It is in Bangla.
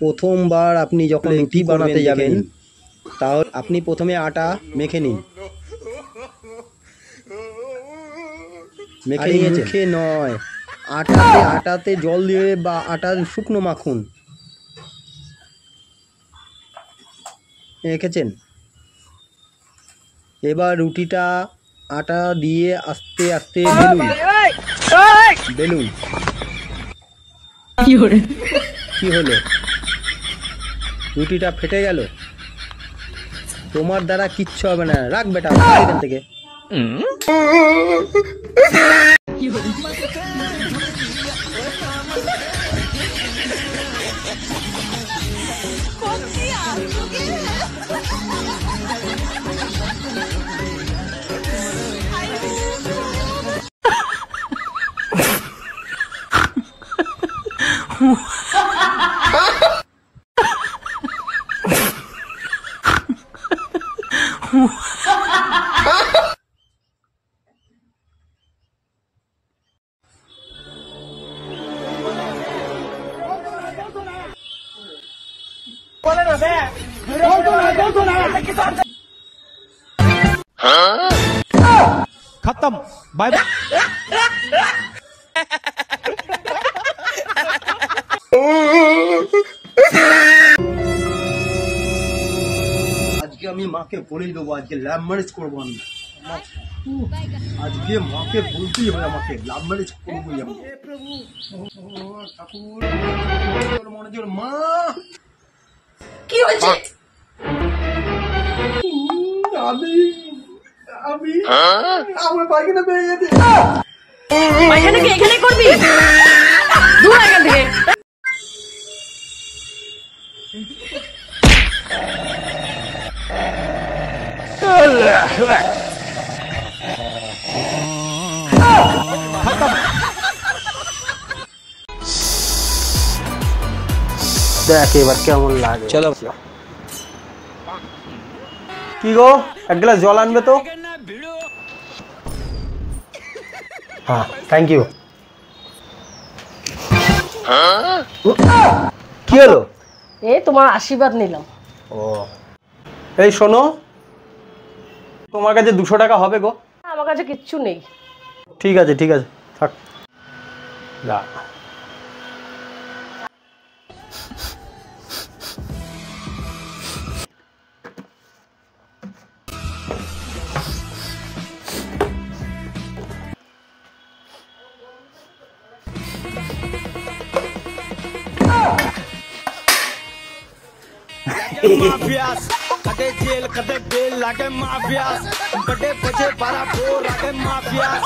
প্রথমবার আপনি যখন রুটি বানাতে যাবেন তাহলে আপনি প্রথমে আটা মেখে নিন। মেখে মুখে নয়, আটাতে জল দিয়ে বা আটার শুকনো মাখুন। মেখেছেন, এবার রুটিটা আটা দিয়ে আস্তে আস্তে বেলুন। কি হলো? রুটিটা ফেটে গেল। তোমার দ্বারা কিচ্ছু হবে না, রাখ বেটা এখান থেকে। खत्म, बाय बाय। আজকে আমি মাকে বলেই দেবো, আজকে লাভ ম্যারেজ করবো আমি। আজকে মাকে বলতেই হবে, আমাকে লাভ ম্যারেজ করবোই আমি। ঠাকুর মনোযোগ, মা কি হয়েছে? আমি আমার পায়খানা পেয়ে গেছে। পায়খানা কি এখানে করবি? দূর এখান থেকে। দেখ এবার কেমন লাগে। চলো কি গো, এক গ্লাস জল আনবে তো? হ্যাঁ, থ্যাংক ইউ। কি হলো? এই তোমার আশীর্বাদ নিলাম। ও, এই শোনো, তোমার কাছে 200 টাকা হবে গো? আমার কাছে কিচ্ছু নেই। ঠিক আছে থাক। না माफियास कदे जेल कदे बेल लागे माफियास बड़े बजे 12 बोर लागे माफियास